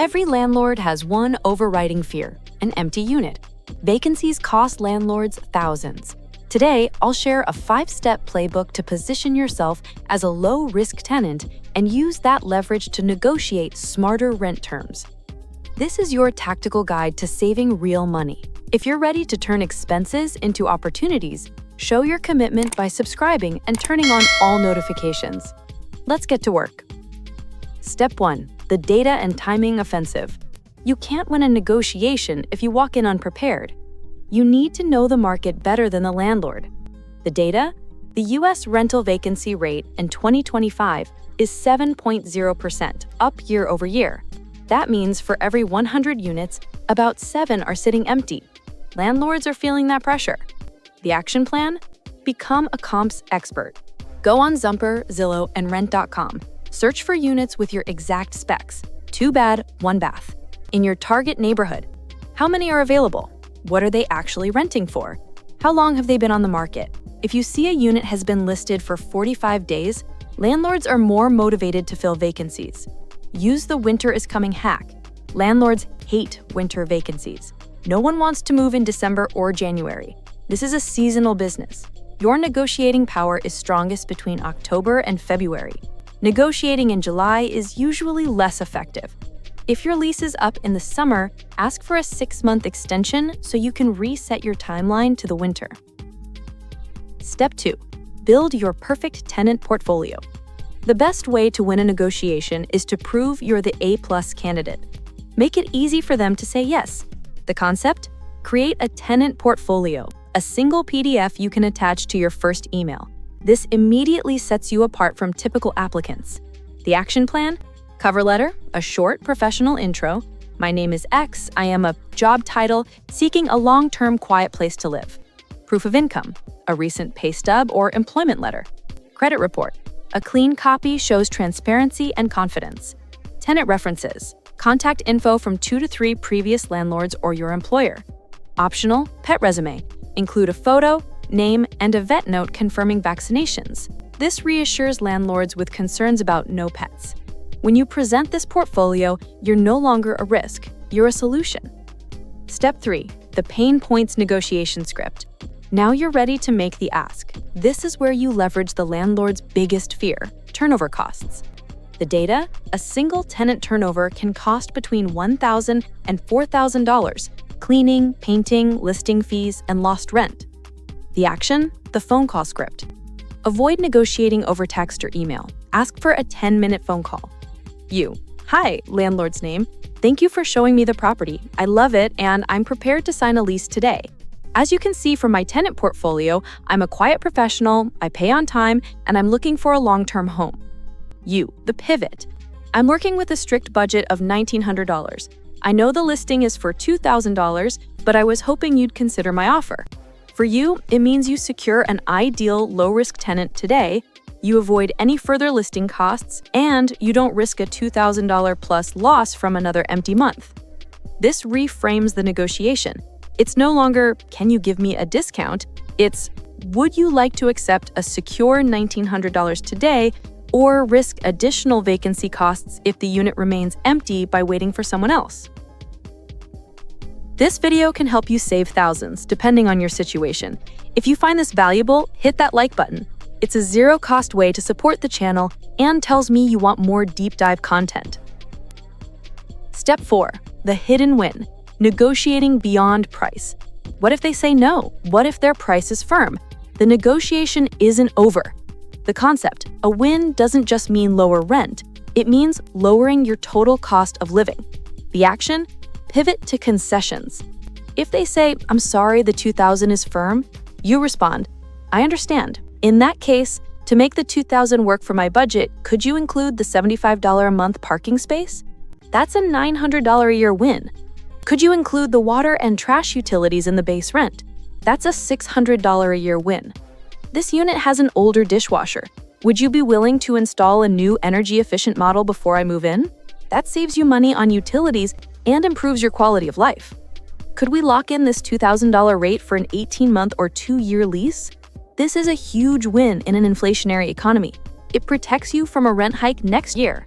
Every landlord has one overriding fear: an empty unit. Vacancies cost landlords thousands. Today, I'll share a 5-step playbook to position yourself as a low-risk tenant and use that leverage to negotiate smarter rent terms. This is your tactical guide to saving real money. If you're ready to turn expenses into opportunities, show your commitment by subscribing and turning on all notifications. Let's get to work. Step 1. The data and timing offensive. You can't win a negotiation if you walk in unprepared. You need to know the market better than the landlord. The data? The U.S. rental vacancy rate in 2025 is 7.0%, up year over year. That means for every 100 units, about 7 are sitting empty. Landlords are feeling that pressure. The action plan? Become a comps expert. Go on Zumper, Zillow, and Rent.com. Search for units with your exact specs: 2 bed, 1 bath. In your target neighborhood. How many are available? What are they actually renting for? How long have they been on the market? If you see a unit has been listed for 45 days, landlords are more motivated to fill vacancies. Use the winter is coming hack. Landlords hate winter vacancies. No one wants to move in December or January. This is a seasonal business. Your negotiating power is strongest between October and February. Negotiating in July is usually less effective. If your lease is up in the summer, ask for a 6-month extension so you can reset your timeline to the winter. Step 2. Build your perfect tenant portfolio. The best way to win a negotiation is to prove you're the A+ candidate. Make it easy for them to say yes. The concept? Create a tenant portfolio, a single PDF you can attach to your first email. This immediately sets you apart from typical applicants. The action plan? Cover letter, a short professional intro. My name is X. I am a job title seeking a long-term quiet place to live. Proof of income, a recent pay stub or employment letter. Credit report, a clean copy shows transparency and confidence. Tenant references, contact info from 2 to 3 previous landlords or your employer. Optional, pet resume, include a photo, name, and a vet note confirming vaccinations. This reassures landlords with concerns about no pets. When you present this portfolio, you're no longer a risk, you're a solution. Step 3. The pain points negotiation script. Now you're ready to make the ask. This is where you leverage the landlord's biggest fear: turnover costs. The data? A single tenant turnover can cost between $1,000 and $4,000, cleaning, painting, listing fees, and lost rent. The action? The phone call script. Avoid negotiating over text or email. Ask for a 10-minute phone call. You. Hi, landlord's name. Thank you for showing me the property. I love it, and I'm prepared to sign a lease today. As you can see from my tenant portfolio, I'm a quiet professional, I pay on time, and I'm looking for a long-term home. You. The pivot. I'm working with a strict budget of $1,900. I know the listing is for $2,000, but I was hoping you'd consider my offer. For you, it means you secure an ideal low-risk tenant today, you avoid any further listing costs, and you don't risk a $2,000 plus loss from another empty month. This reframes the negotiation. It's no longer, can you give me a discount? It's, would you like to accept a secure $1,900 today or risk additional vacancy costs if the unit remains empty by waiting for someone else? This video can help you save thousands, depending on your situation. If you find this valuable, hit that like button. It's a zero-cost way to support the channel and tells me you want more deep dive content. Step 4. The hidden win. Negotiating beyond price. What if they say no? What if their price is firm? The negotiation isn't over. The concept, a win doesn't just mean lower rent, it means lowering your total cost of living. The action? Pivot to concessions. If they say, I'm sorry, the $2,000 is firm, you respond, I understand. In that case, to make the $2,000 work for my budget, could you include the $75 a month parking space? That's a $900 a year win. Could you include the water and trash utilities in the base rent? That's a $600 a year win. This unit has an older dishwasher. Would you be willing to install a new energy-efficient model before I move in? That saves you money on utilities and improves your quality of life. Could we lock in this $2,000 rate for an 18-month or 2-year lease? This is a huge win in an inflationary economy. It protects you from a rent hike next year.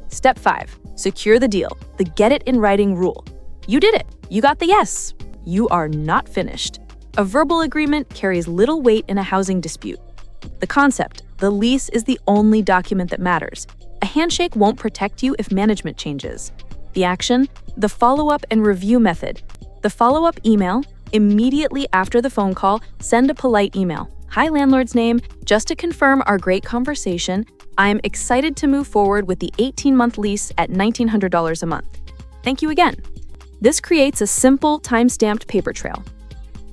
Step 5. Secure the deal, the get it in writing rule. You did it. You got the yes. You are not finished. A verbal agreement carries little weight in a housing dispute. The concept, the lease, is the only document that matters. A handshake won't protect you if management changes. The action, the follow-up and review method. The follow-up email, immediately after the phone call, send a polite email. Hi, landlord's name. Just to confirm our great conversation, I am excited to move forward with the 18-month lease at $1,900 a month. Thank you again. This creates a simple, time-stamped paper trail.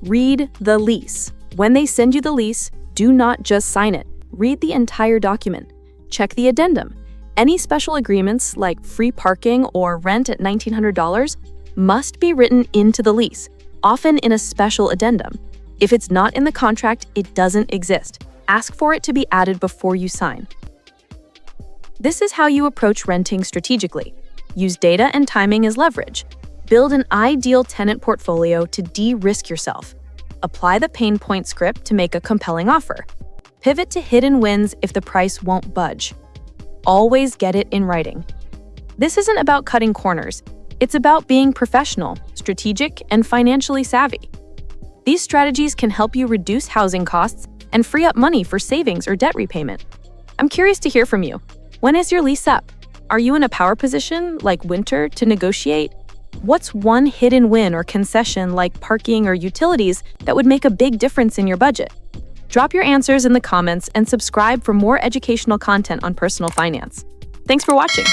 Read the lease. When they send you the lease, do not just sign it. Read the entire document. Check the addendum. Any special agreements, like free parking or rent at $1,900, must be written into the lease, often in a special addendum. If it's not in the contract, it doesn't exist. Ask for it to be added before you sign. This is how you approach renting strategically. Use data and timing as leverage. Build an ideal tenant portfolio to de-risk yourself. Apply the pain point script to make a compelling offer. Pivot to hidden wins if the price won't budge. Always get it in writing. This isn't about cutting corners. It's about being professional, strategic, and financially savvy. These strategies can help you reduce housing costs and free up money for savings or debt repayment. I'm curious to hear from you. When is your lease up? Are you in a power position, like winter, to negotiate? What's one hidden win or concession, like parking or utilities, that would make a big difference in your budget? Drop your answers in the comments and subscribe for more educational content on personal finance. Thanks for watching.